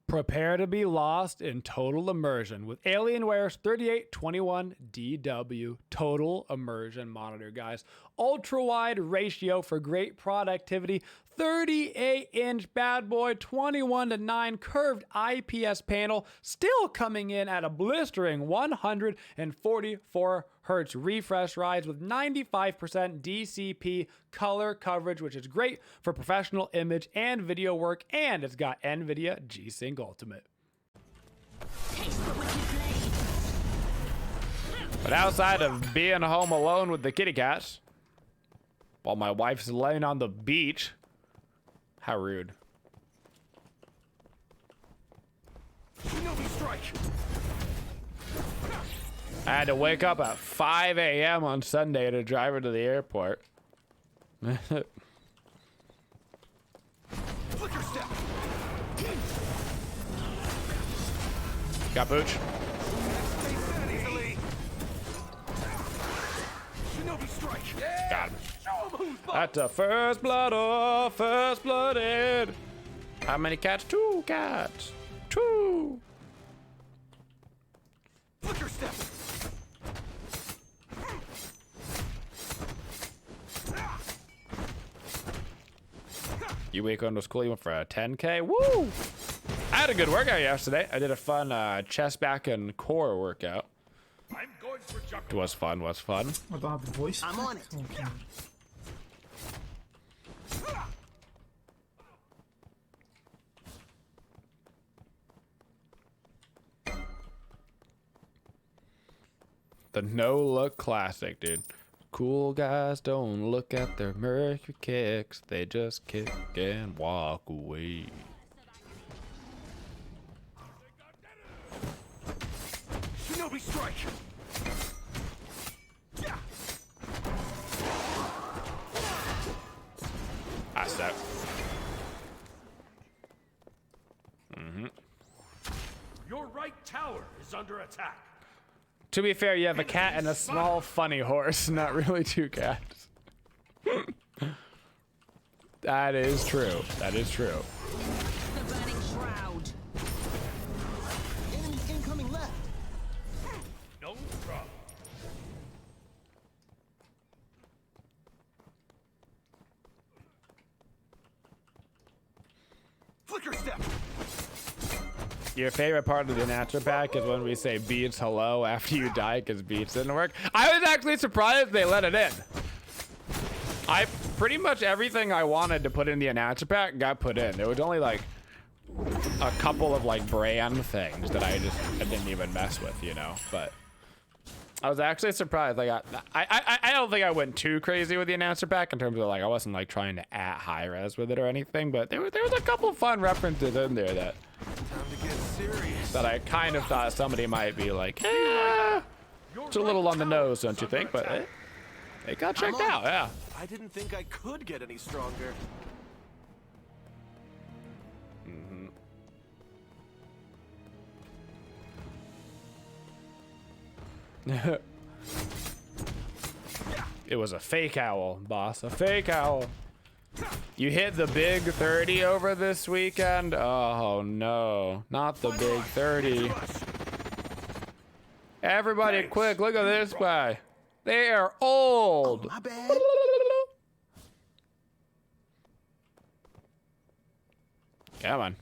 Prepare to be lost in total immersion with Alienware's 3821DW Total Immersion Monitor, guys. Ultra wide ratio for great productivity, 38-inch bad boy, 21:9 curved IPS panel, still coming in at a blistering 144 hertz refresh rates with 95% DCP color coverage, which is great for professional image and video work, and it's got NVIDIA G-Sync Ultimate. But outside of being home alone with the kitty cats, while my wife's laying on the beach, how rude. I had to wake up at 5 a.m. on Sunday to drive her to the airport. Got Pooch. Got him. That's a first blood, oh, first blooded. How many cats? 2 cats. 2. Flicker step. You week going to school, you went for a 10K? Woo! I had a good workout yesterday. I did a fun chest, back, and core workout. I'm going for it was fun, was fun. I don't have the voice. I'm on it. Okay. The no-look classic, dude. Cool guys don't look at their Mercury kicks. They just kick and walk away. Shinobi strike! I suck. Your right tower is under attack. To be fair, you have a cat and a small funny horse, not really 2 cats. That is true. That is true. The burning shroud. Enemy incoming left. No problem. Flicker step. Your favorite part of the Nature Pack is when we say Beats hello after you die because Beats didn't work. I was actually surprised they let it in. Pretty much everything I wanted to put in the Nature Pack got put in. There was only like a couple of like brand things that I didn't even mess with, you know. But I was actually surprised. I don't think I went too crazy with the Nature Pack in terms of like I wasn't like trying to at high res with it or anything. But there was a couple of fun references in there that. That I kind of thought somebody might be like, it's a little on the nose, don't you think? But it got checked out, yeah. I didn't think I could get any stronger. It was a fake owl, boss. A fake owl. You hit the big 30 over this weekend? Oh no, not the big 30. Everybody quick, look at this guy. They are old. Oh, my bad. Come on.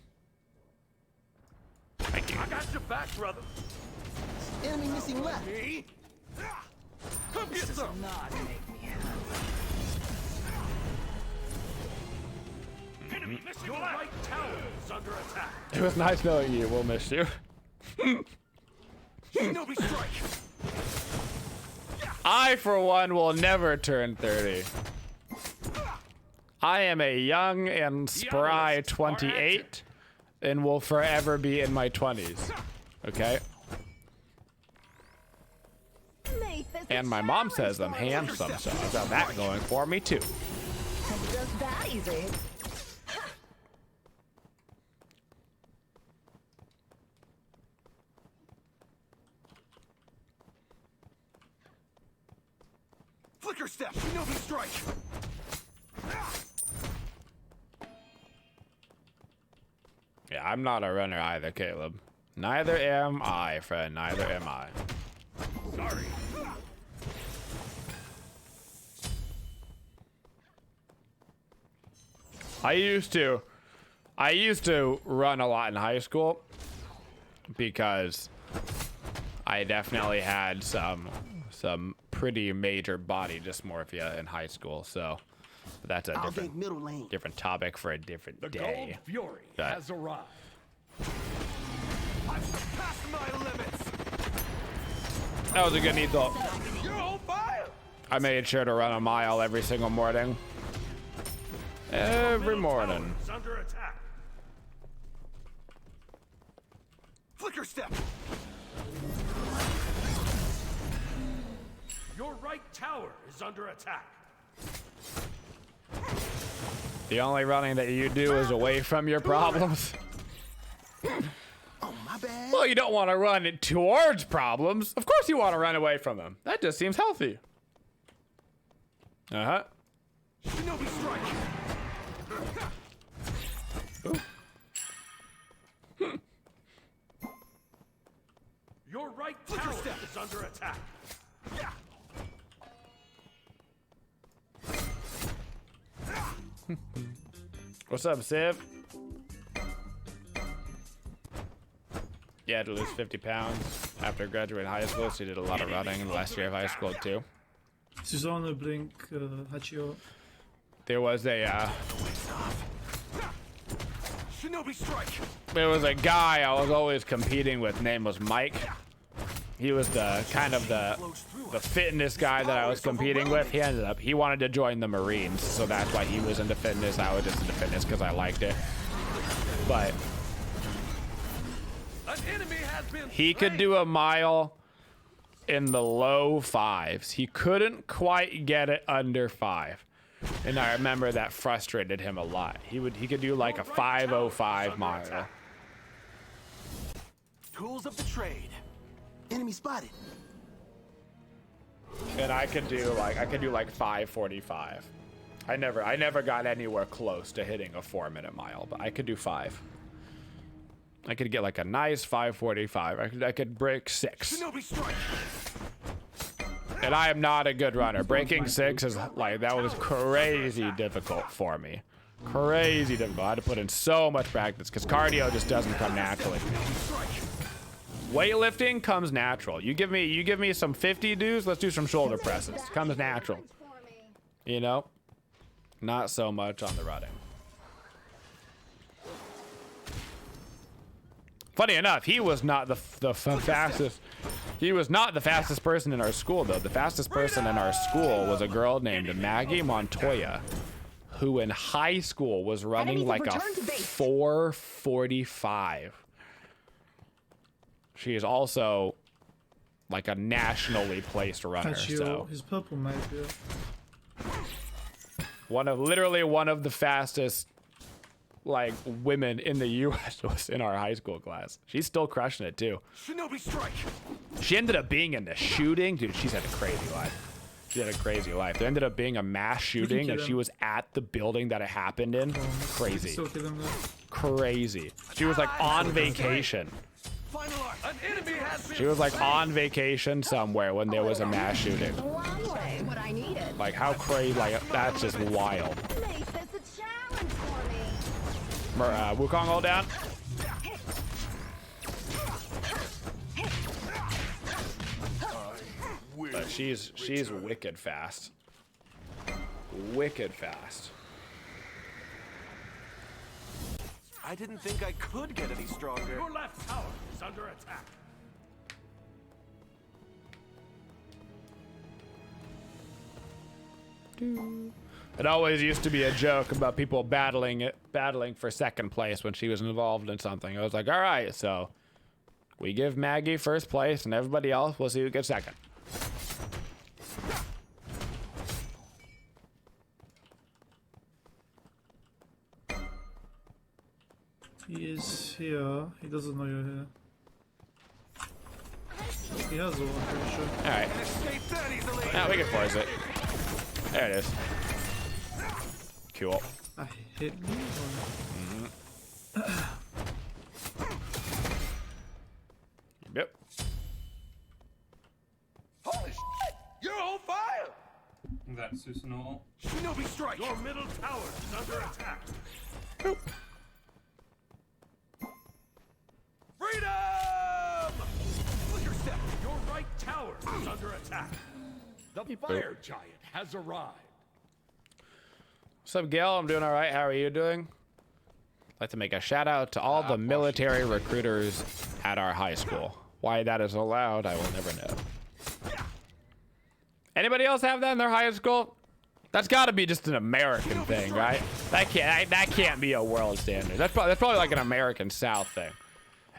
Thank you. I got your back, brother. Enemy missing left. Me? Come get some. Not make me happy. Enemy missing your right tower is under attack. It was nice knowing you. We'll miss you. Shinobi strike. I, for one, will never turn 30. I am a young and spry 28 and will forever be in my 20s. Okay? And my mom says I'm handsome, so I've got that going for me too. Just that easy. Flicker step, Shinobi strike. I'm not a runner either, Caleb. Neither am I, friend. Neither am I. Sorry. I used to run a lot in high school because I definitely had some pretty major body dysmorphia in high school. So that's a I'll take middle lane. different topic for a different The day. Gold Fury But- has arrived. I've surpassed my limits. That was a good neat thought. You're on fire. I made sure to run a mile every single morning. Every Middle morning. tower is under attack. Flicker step. Your right tower is under attack. The only running that you do is away from your problems. Oh, my bad. Well, you don't want to run it towards problems. Of course you want to run away from them. That just seems healthy. Uh-huh. Shinobi strike. Your right tower is under attack. What's up, Civ? Yeah, to lose 50 pounds after graduating high school. She did a lot of running in the last year of high school, too. Suzanne Blink, Hachio. There was a, Shinobi strike. there was a guy I was always competing with. Name was Mike. He was the kind of the fitness guy that I was competing with. He wanted to join the Marines, so that's why he was into fitness. I was just into fitness because I liked it. But An enemy has been he could slain. do a mile in the low 5s. He couldn't quite get it under 5. And I remember that frustrated him a lot. He could do like a 5:05 mile. Tools of the trade. Enemy spotted. And I could do like 5:45. I never got anywhere close to hitting a 4-minute mile, but I could do 5. I could get like a nice 5:45. I could break 6. Shinobi strike. And I am not a good runner. Breaking 6 is like, that was crazy difficult for me. Crazy difficult. I had to put in so much practice because cardio just doesn't come naturally. Weightlifting comes natural. You give me some 50 dudes, let's do some shoulder presses. Comes natural. You know? Not so much on the running. Funny enough, he was not the fastest. He was not the fastest person in our school, though. The fastest person in our school was a girl named Maggie Montoya, who in high school was running Enemies like a have returned to base. 4:45. She is also like a nationally placed runner. Hachio, So his purple mate, yeah. literally one of the fastest like women in the U.S. was in our high school class. She's still crushing it too. Shinobi strike. She ended up being in the shooting. Dude, she's had a crazy life. She had a crazy life. There ended up being a mass shooting and she was at the building that it happened in. Crazy. Still kill him there. Crazy. She was like on vacation. Final arc. An enemy has been She was like on vacation somewhere when there was a mass shooting. Long way. What I needed. Like how crazy, like that's just wild. Make this a challenge for me. Wukong hold down. But she's wicked fast. Wicked fast. I didn't think I could get any stronger. Your left tower is under attack. It always used to be a joke about people battling for second place when she was involved in something. I was like, all right, so we give Maggie first place and everybody else, we'll see who gets second. He is here. He doesn't know you're here. He has all, I'm pretty sure. All right. Escape that easily. Now we can force it. There it is. Cool. I hit me. Yep. Holy shit! You're on fire! That's Susanoo. Shinobi strike! Your middle tower is under attack. Freedom! Flicker step! Your right tower is under attack. The fire giant has arrived. What's up, Gail? I'm doing all right. How are you doing? I'd like to make a shout out to all the military recruiters at our high school. Why that is allowed, I will never know. Anybody else have that in their high school? That's got to be just an American thing, right? That can't be a world standard. That's probably like an American South thing.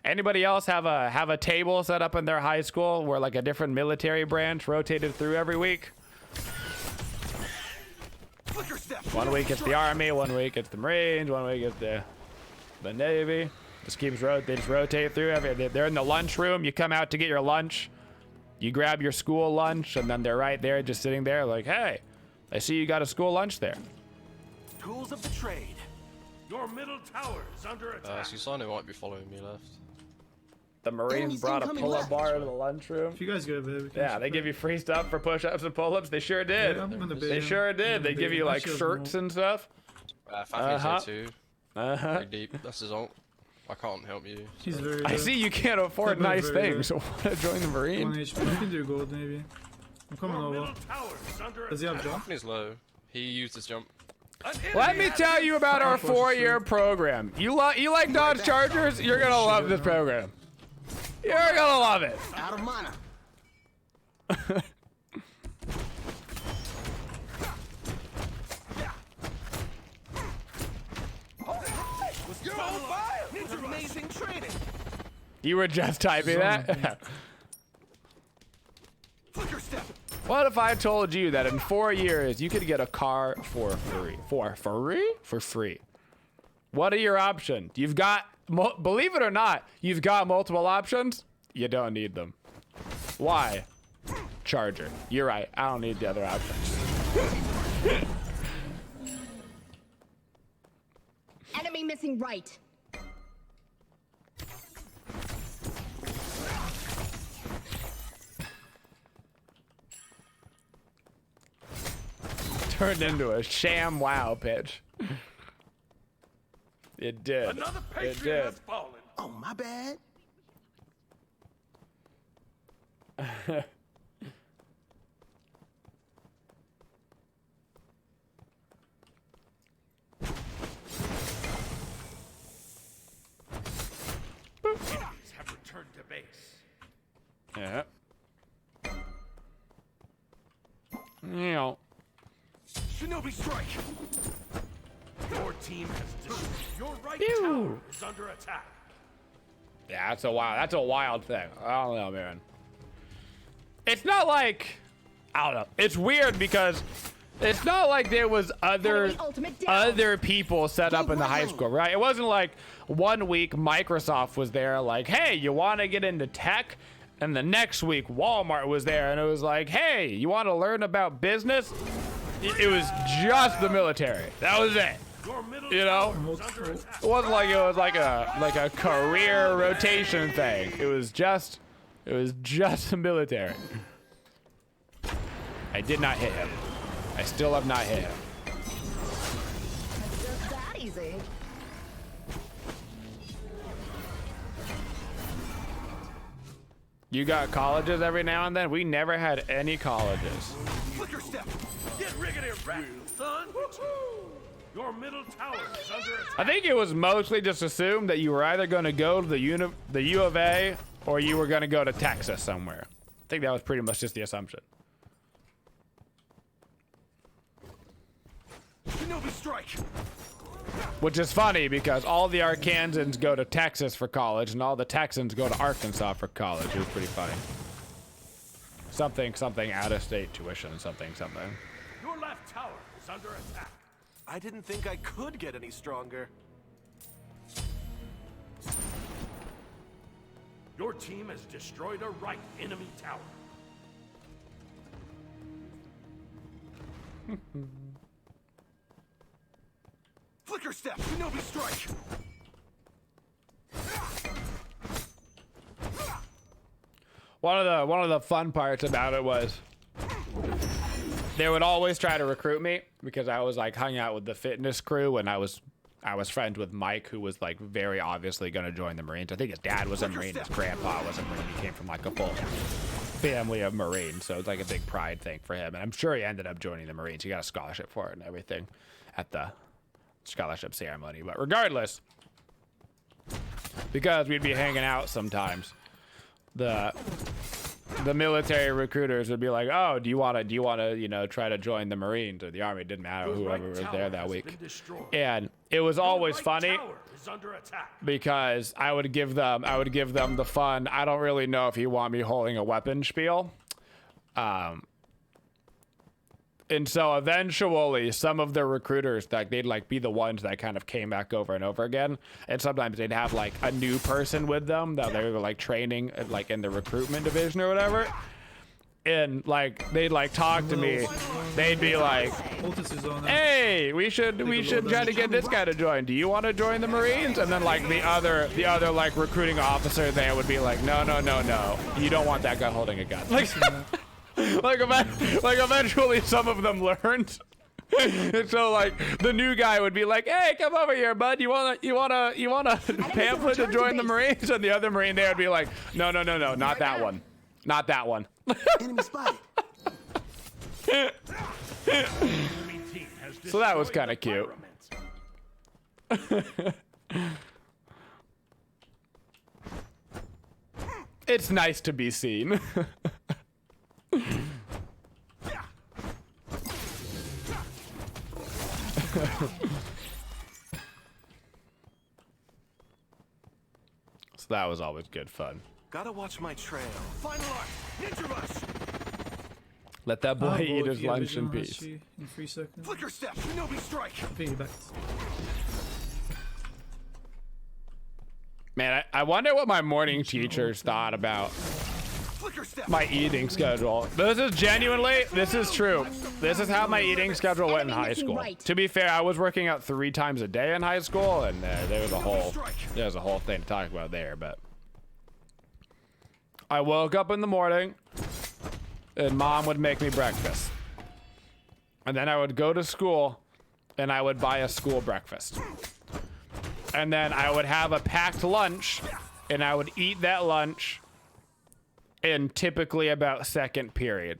Anybody else have a table set up in their high school where like a different military branch rotated through every week? Flicker step! One week it's the Army, one week it's the Marines, one week it's the Navy. They just rotate through. They're in the lunchroom. You come out to get your lunch. You grab your school lunch, and then they're right there, just sitting there, like, hey, I see you got a school lunch there. Tools of the trade. Your middle tower is under attack. Susano might be following me left. The Marines brought a pull-up bar to the lunchroom. If you guys go, baby. Yeah, they give you free stuff for push-ups and pull-ups. They sure did. Yeah, I'm gonna They be- sure I'm did. gonna They be- give you like Actually, shirts no. and stuff. Family's Uh-huh. here too. Uh-huh. Pretty deep. That's his alt. I can't help you. He's very I good. see you can't afford They're both nice very things, so why not join the 1 Marines? HP. You can do gold, maybe. I'm coming Your over. middle tower is under Does he attack. have jump? Family's low. He used his jump. An Let enemy me has tell been you about our Unfortunately. 4-year program. You like Dodge Chargers? You're gonna love this program. You're gonna love it. Out of mana. You're on fire! It's amazing training. You were just typing that? Flicker step! What if I told you that in 4 years you could get a car for free? For free? For free. What are your options? You've got, believe it or not, you've got multiple options. You don't need them. Why? Charger. You're right. I don't need the other options. Enemy missing right. Turned into a sham wow pitch. It did. Another It patriot did. has fallen. Oh, my bad. Enemies have returned to base. Yeah. You know. Shinobi strike! Your team has destroyed. Your right Pew. tower is under attack. Yeah, that's a wild thing. I don't know, man. It's not like, I don't know. It's weird because it's not like there was Enemy ultimate down. other people set up in the high school, right? It wasn't like 1 week Microsoft was there like, hey, you want to get into tech? And the next week Walmart was there and it was like, hey, you want to learn about business? It was just the military. That was it. Your middle You know? tower is under attack. It wasn't like it was like a career rotation thing. It was just the military. I did not hit him. I still have not hit him. It's just that easy. You got colleges every now and then? We never had any colleges. Flicker step! Get riggedy rattled, son. Your middle tower is under attack. I think it was mostly just assumed that you were either going to go to the U of A or you were going to go to Texas somewhere. I think that was pretty much just the assumption. Shinobi strike! Which is funny because all the Arkansans go to Texas for college and all the Texans go to Arkansas for college. It was pretty funny. Something out of state tuition, something. Your left tower is under attack. I didn't think I could get any stronger. Your team has destroyed a right enemy tower. Flicker step! Shinobi strike! one of the fun parts about it was they would always try to recruit me because I was like hung out with the fitness crew, and I was friends with Mike, who was like very obviously going to join the Marines. I think his dad was a Marine, his grandpa was a Marine. He came from like a full family of Marines, so it's like a big pride thing for him. And I'm sure he ended up joining the Marines. He got a scholarship for it and everything at the scholarship ceremony. But regardless, because we'd be hanging out sometimes, the military recruiters would be like, "Oh, do you want to, you know, try to join the Marines or the Army?" It didn't matter whoever was there that week. And it was always funny because I would give them the fun, "I don't really know if you want me holding a weapon" spiel. And so eventually some of the recruiters, like, they'd like be the ones that kind of came back over and over again. And sometimes they'd have like a new person with them that they were like training like in the recruitment division or whatever. And like, they'd like talk to me. They'd be like, "Hey, we should try to get this guy to join. Do you want to join the Marines?" And then like the other like recruiting officer there would be like, no, you don't want that guy holding a gun. Like, eventually some of them learned. And so like the new guy would be like, "Hey, come over here, bud. You want a pamphlet to join the Marines?" And the other Marine there would be like, no, not that one. Not that one. Enemy spotted. So that was kind of cute. It's nice to be seen. So that was always good fun. Gotta watch my trail. Final arc. Ninja rush. Let that boy eat his lunch in peace. In 3 seconds. Flicker step. Shinobi strike. Piggyback. Man, I wonder what my morning teachers thought about my eating schedule. This is true. This is how my eating schedule went in high school. To be fair, I was working out 3 times a day in high school, and there was a whole thing to talk about there. But I woke up in the morning, and mom would make me breakfast, and then I would go to school, and I would buy a school breakfast, and then I would have a packed lunch, and I would eat that lunch in typically about second period,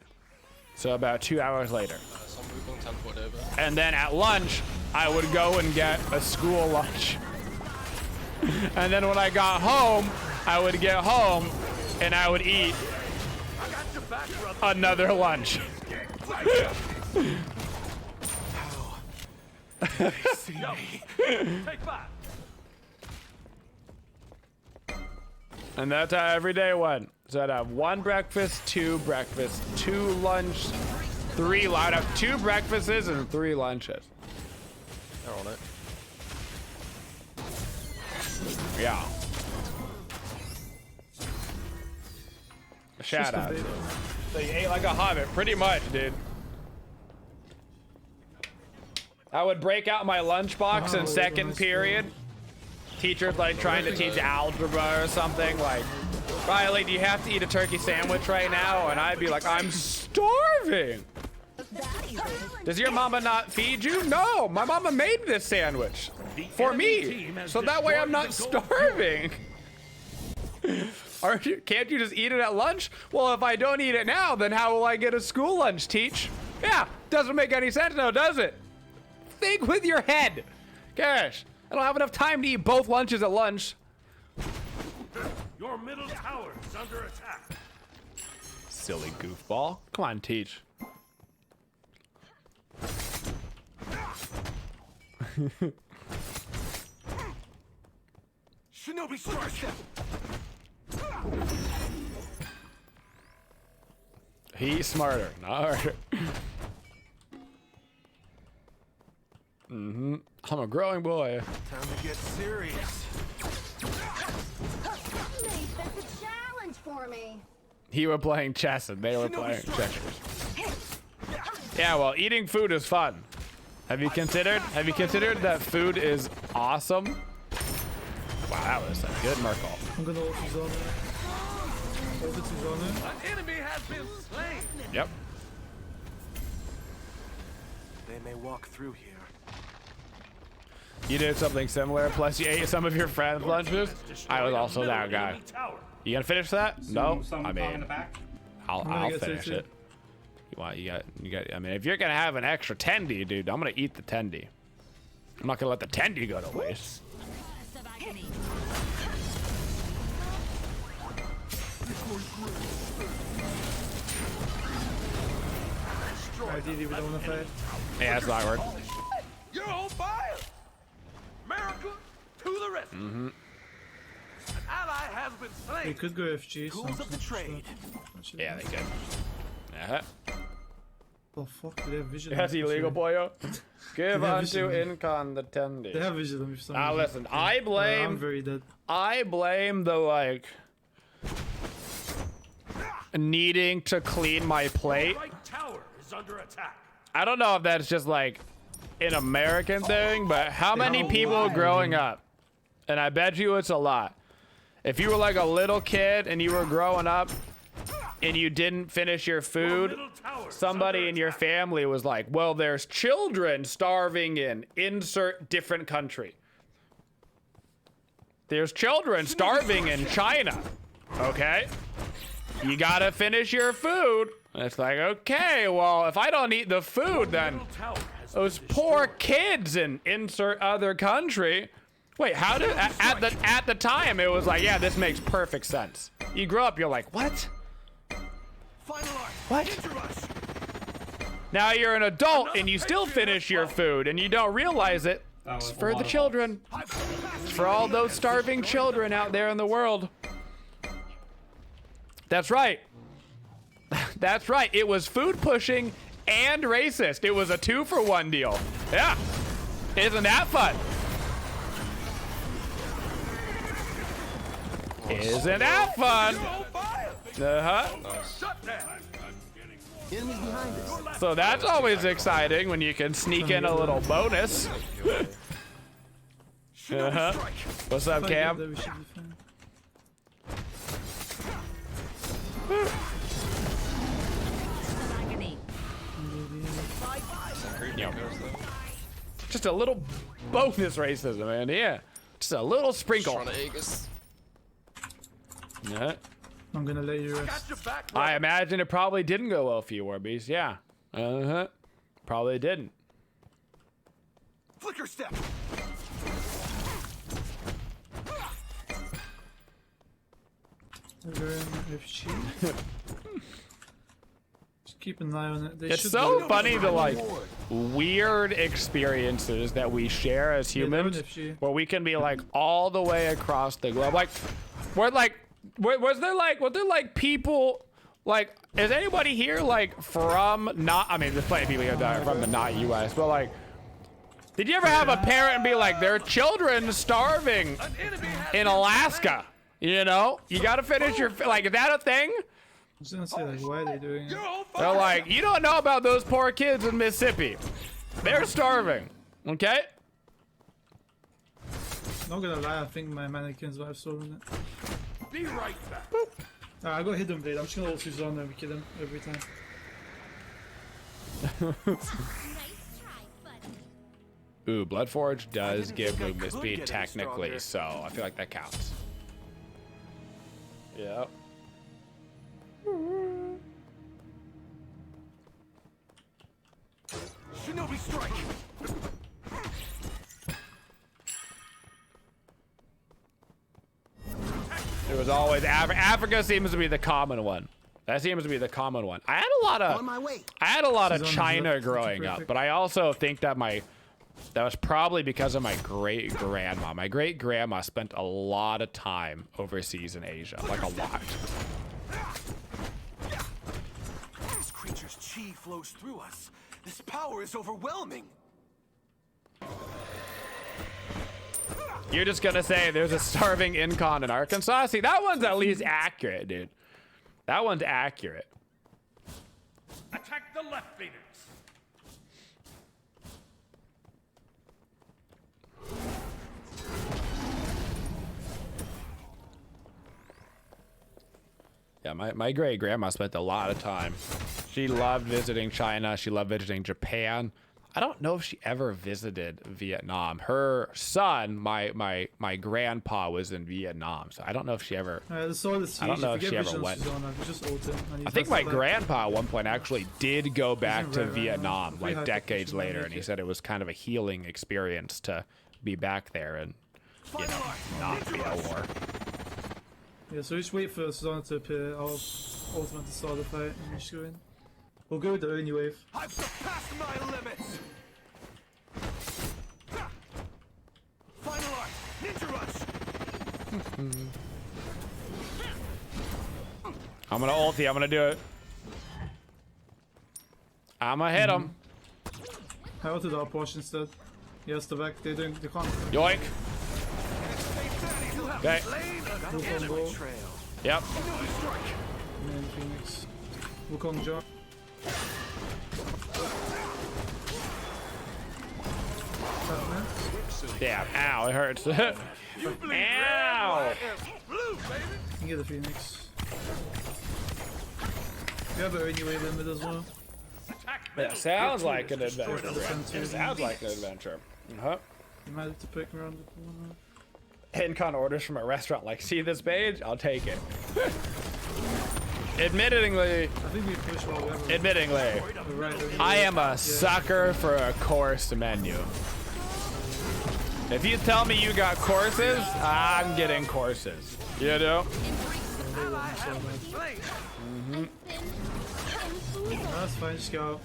so about 2 hours later. And then at lunch, I would go and get a school lunch. And then when I got home, I would get home and I would eat another lunch. And that's how every day went. So I'd have 1 breakfast, 2 breakfasts, 2 lunch, 3 lunch. I'd have 2 breakfasts and 3 lunches. They're on it. Yeah. Shout out. So you ate like a hobbit, pretty much, dude. I would break out my lunchbox in second period. Teachers like trying to teach algebra or something, like, "Riley, do you have to eat a turkey sandwich right now?" And I'd be like, "I'm starving." "Does your mama not feed you?" "No, my mama made this sandwich for me, so that way I'm not starving." Can't you just eat it at lunch? "Well, if I don't eat it now, then how will I get a school lunch, teach?" Yeah, doesn't make any sense now, does it? Think with your head. Gosh, I don't have enough time to eat both lunches at lunch. Your middle tower is under attack. Silly goofball. Come on, teach. Shinobi strike step. He's smarter, not harder. I'm a growing boy. Time to get serious. That's a challenge for me. He were playing chess and they were playing checkers. Yeah, well, eating food is fun. Have you considered that food is awesome? Wow, that was a good Merkle. I'm gonna ult his Sezonu. An enemy has been slain. Yep. They may walk through here. You did something similar. Plus, you ate some of your friends' lunches. I was also that guy. You gonna finish that? No. Some I in the mean, back. I'll get finish through it. You got. I mean, if you're gonna have an extra tendy, dude, I'm gonna eat the tendy. I'm not gonna let the tendy go to waste. Ideally, we don't want to fight. Yeah, that's not work. You're on fire. America to the rescue. Mm-hmm. An ally has been slain. We could go FG. Tools of the trade. Yeah, they could. Uh-huh. Oh fuck, they have vision. That's illegal, boyo. Give Yeah, unto vision. Incon the tendy. They have vision on me for some Now reason. listen, I I'm blame very dead. the like needing to clean my plate. Right tower is under attack. I don't know if that's just like an American thing, but how many people growing up, and I bet you it's a lot, if you were like a little kid and you were growing up and you didn't finish your food, Middle tower is somebody under in your family was like, well, there's children starving in insert different country. There's children starving in China. Okay? You gotta finish your food. And it's like, okay, well, if I don't eat the food, then middle tower has those poor kids in insert other country. Wait, how did at the time it was like, yeah, this makes perfect sense. You grow up, you're like, what? Final arc. What? Interrush. Now you're an adult and you still finish your food and you don't realize it. That It's was a for lot the of children. It's for all those starving children out there in the world. That's right. That's right. It was food pushing and racist. It was a 2-for-1 deal. Yeah. Isn't that fun? Isn't that fun? Uh-huh. shut down. Enemies behind us. So that's always exciting when you can sneak in a little bonus. Uh-huh. What's up, If I get Cam? there, we should be fine. Yeah. Just a little bonus racism, man. Yeah. Just a little sprinkle. Trying to egg us. Yeah. I'm gonna let you rest. Got your back. I imagine it probably didn't go well for you, Warbeast. Yeah. Uh-huh. Probably didn't. Flicker step. We're in FG. Just keep an eye on it. They It's should so go- funny the like weird experiences that we share as Yeah, they're in humans, FG. where we can be like all the way across the globe. Like, was there like people like? Is anybody here like from not? I mean, there's plenty of people here that are from the not U.S. But like, did you ever have a parent be like, their children starving An enemy has in been Alaska? You know, you got to finish your like. Is that a thing? I was gonna say, like, why are they doing it? You're on They're fire. like, you don't know about those poor kids in Mississippi. They're starving. Okay? Not gonna lie, I think my mannequins might have stolen it. Be right back. Alright, I got hidden blade. I'm just gonna ult his on and kill him every time. Ooh, Bloodforge does didn't give think I movement could speed get any technically, stronger. so I feel like that counts. Yep. Shinobi strike. It was always Africa seems to be the common one. That seems to be the common one. I had a lot On of my way. She's on China the- growing up, but I also think that that was probably because of my great grandma. My great grandma spent a lot of time overseas in Asia, like a lot. This creature's chi flows through us. This power is overwhelming. You're just gonna say there's a starving incon in Arkansas? See, that one's at least accurate, dude. That one's accurate. Attack the left Phoenix. Yeah, my great grandma spent a lot of time. She loved visiting China. She loved visiting Japan. I don't know if she ever visited Vietnam. Her son, my grandpa, was in Vietnam, so I don't know if she ever. I don't know if she ever went. I think my grandpa at one point actually did go back to Vietnam like decades later, and he said it was kind of a healing experience to be back there and, you know, not be at war. Yeah, so just wait for Susanna to appear. I'll ultimate to start the fight and just go in. We'll go with the only wave. I've surpassed my limits. Final art, ninja rush. I'm gonna ulti. I'm gonna do it. I'm gonna hit him. I ulted our push instead. Yes, the back. They can't. Yoink. Okay. Wukong go. Yep. And then Phoenix. Wukong jump. Damn. Ow, it hurts. Ow. Blue, baby. You can get the Phoenix. You have it anyway limit as well. That sounds like an adventure. It sounds like an adventure. Uh-huh. You might have to pick around the corner. Hincon orders from a restaurant like, see this page? I'll take it. Admittingly, I think we push while we have a admittingly, I am a sucker for a course menu. If you tell me you got courses, I'm getting courses. You know? That's fine, just go.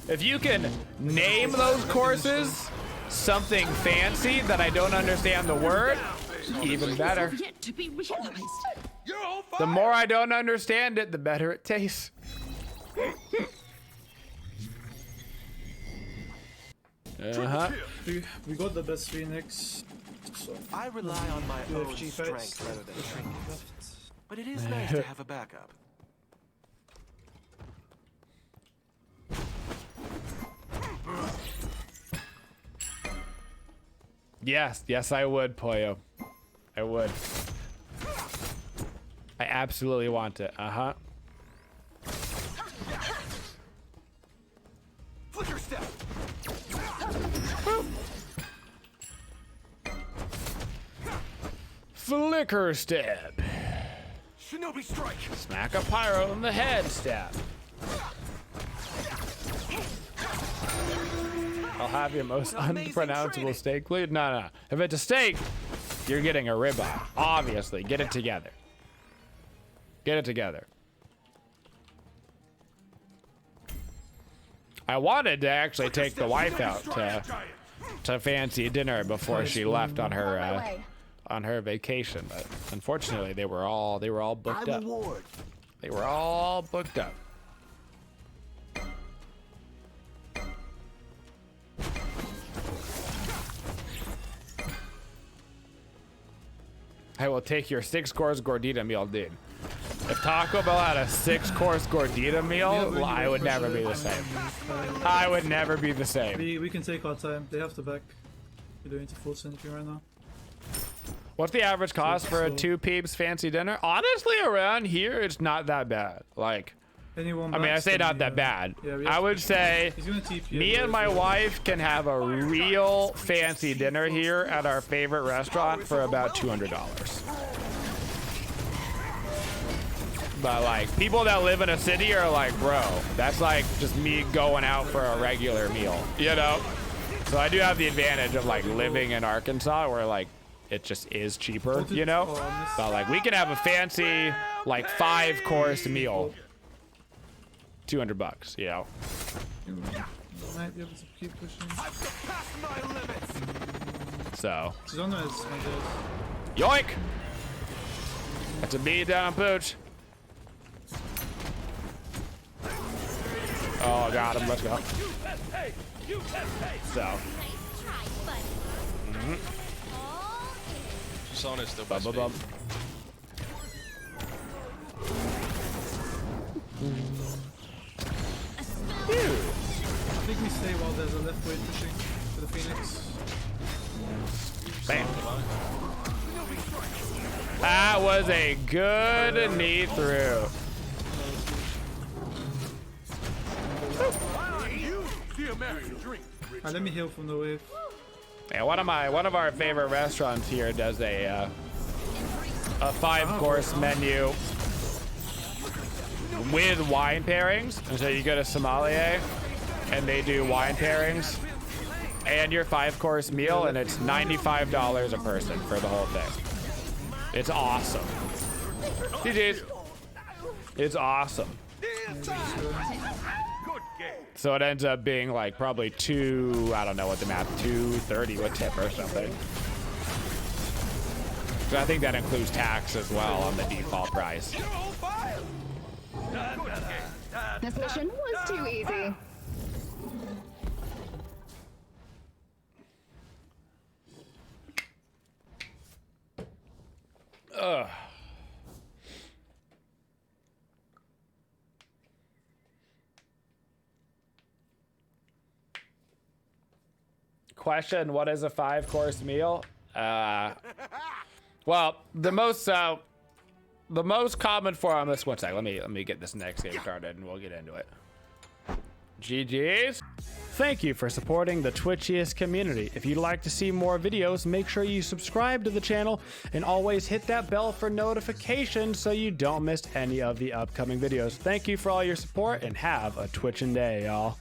If you can name those courses something fancy that I don't understand the word, even better. Yet to be realized. The more I don't understand it, the better it tastes. Uh-huh. We got the best Phoenix. So I rely on my own UFG strength fights. rather than trinkets. But it is nice to have a backup. Yes, I would, Poyo. I would. I absolutely want it. Uh-huh. Flicker step. Flicker step. Shinobi strike. Smack a pyro in the head step. I'll have your most unpronounceable steak, please. No. If it's a steak, you're getting a ribeye. Obviously, get it together. Get it together. I wanted to actually take the wife out to fancy dinner before she left on her vacation, but unfortunately they were all booked up. They were all booked up. I will take your 6-course gordita meal, dude. If Taco Bell had a 6-course gordita meal, I would never be the same. I would never be the same. We can take our time. They have to back. We don't need to force anything right now. What's the average cost for a 2 peeps fancy dinner? Honestly, around here, it's not that bad. Like, Anyone I mean, I backs say them, not that bad. Yeah, I would say he's gonna TP me and my wife can have a real fancy dinner here at our favorite restaurant for about $200. But like, people that live in a city are like, bro, that's like just me going out for a regular meal, you know? So I do have the advantage of like living in Arkansas where like it just is cheaper, you know? But like, we can have a fancy like 5-course meal. $200, you know. Might be able to keep pushing. So. Susanna is Yoink! That's a beat down on Pooch. Oh, got him. Let's go. So. Susanna's still Bum, best bum, bum. I think we stay while there's a left way pushing for the Phoenix. Bam. That was a good knee through. Alright, let me heal from the wave. Yeah, one of our favorite restaurants here does a 5-course menu with wine pairings. And so you go to sommelier and they do wine pairings and your 5-course meal, and it's $95 a person for the whole thing. It's awesome. GG's. It's awesome. So it ends up being like probably I don't know what the math, $230 with tip or something. So I think that includes tax as well on the default price. This mission was too easy. Ugh. Question, what is a 5-course meal? Well, the most common form on this, one sec, let me get this next game started and we'll get into it. GG's. Thank you for supporting the Twitchiest community. If you'd like to see more videos, make sure you subscribe to the channel and always hit that bell for notifications so you don't miss any of the upcoming videos. Thank you for all your support and have a Twitchin' day, y'all.